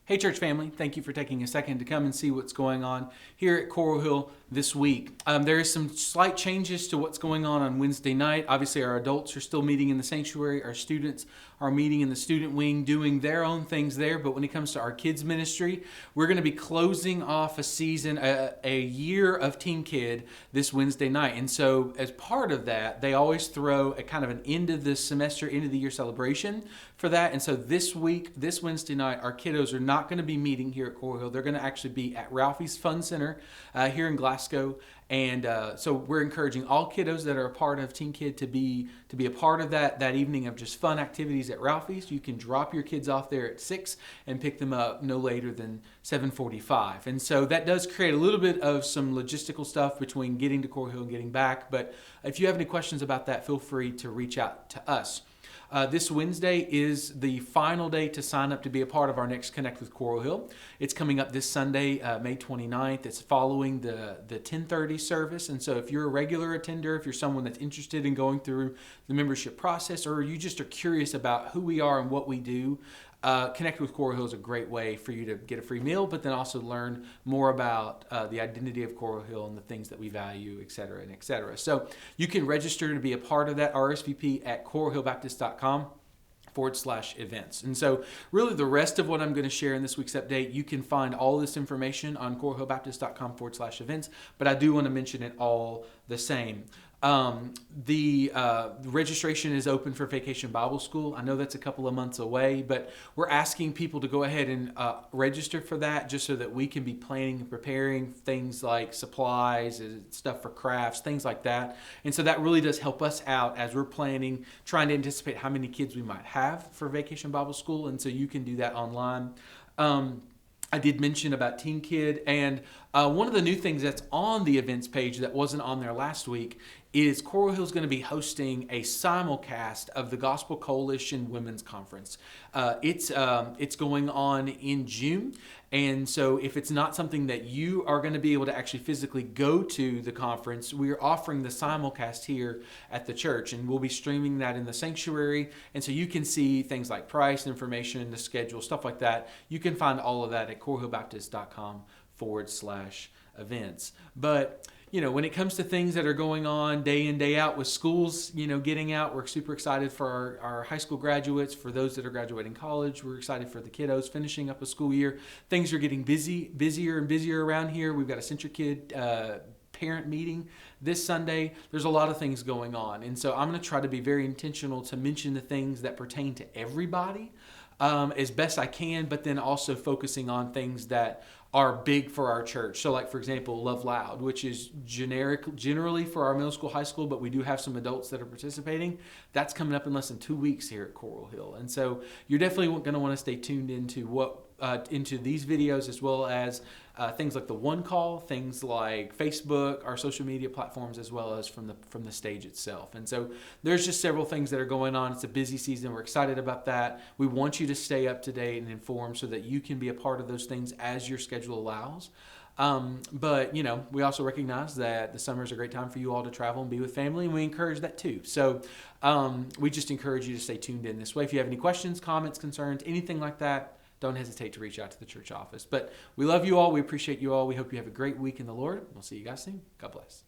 Hey church family, thank you for taking a second to come and see what's going on here at Coral Hill this week. There is some slight changes to what's going on Wednesday night. Obviously our adults are still meeting in the sanctuary, our students are meeting in the student wing doing their own things there, but when it comes to our kids ministry, we're going to be closing off a season, a year of Team Kid this Wednesday night. And so as part of that, they always throw a kind of an end of the semester, end of the year celebration for that. And so this week, this Wednesday night, our kiddos are not going to be meeting here at Coral Hill. They're going to actually be at Ralphie's Fun Center here in Glasgow. And so we're encouraging all kiddos that are a part of Teen Kid to be a part of that evening of just fun activities at Ralphie's. You can drop your kids off there at 6 and pick them up no later than 7:45. And so that does create a little bit of some logistical stuff between getting to Coral Hill and getting back. But if you have any questions about that, feel free to reach out to us. This Wednesday is the final day to sign up to be a part of our next Connect with Coral Hill. It's coming up this Sunday, May 29th. It's following the 10:30 service. And so if you're a regular attender, if you're someone that's interested in going through the membership process, or you just are curious about who we are and what we do, Connect with Coral Hill is a great way for you to get a free meal, but then also learn more about the identity of Coral Hill and the things that we value, et cetera, and et cetera. So you can register to be a part of that RSVP at coralhillbaptist.com/events. And so really the rest of what I'm going to share in this week's update, you can find all this information on coralhillbaptist.com/events, but I do want to mention it all the same. The registration is open for Vacation Bible School. I know that's a couple of months away, but we're asking people to go ahead and register for that just so that we can be planning and preparing things like supplies and stuff for crafts, things like that. And so that really does help us out as we're planning, trying to anticipate how many kids we might have for Vacation Bible School. And so you can do that online. I did mention about Teen Kid, and one of the new things that's on the events page that wasn't on there last week is Coral Hill's going to be hosting a simulcast of the Gospel Coalition Women's Conference. It's going on in June, and so if it's not something that you are going to be able to actually physically go to the conference, we're offering the simulcast here at the church, and we'll be streaming that in the sanctuary, and so you can see things like price information, the schedule, stuff like that. You can find all of that at coralhillbaptist.com/events. But when it comes to things that are going on day in, day out with schools, getting out, we're super excited for our high school graduates, for those that are graduating college. We're excited for the kiddos finishing up a school year. Things are getting busier and busier around here. We've got a Central Kid parent meeting this Sunday. There's a lot of things going on. And so I'm going to try to be very intentional to mention the things that pertain to everybody as best I can, but then also focusing on things that are big for our church. So like, for example, Love Loud, which is generally for our middle school, high school, but we do have some adults that are participating. That's coming up in less than 2 weeks here at Coral Hill. And so you're definitely going to want to stay tuned into these videos, as well as things like the One Call, things like Facebook, our social media platforms, as well as from the stage itself. And so there's just several things that are going on. It's a busy season. We're excited about that. We want you to stay up to date and informed so that you can be a part of those things as your schedule allows. But we also recognize that the summer is a great time for you all to travel and be with family, and we encourage that too. So we just encourage you to stay tuned in this way. If you have any questions, comments, concerns, anything like that, don't hesitate to reach out to the church office. But we love you all. We appreciate you all. We hope you have a great week in the Lord. We'll see you guys soon. God bless.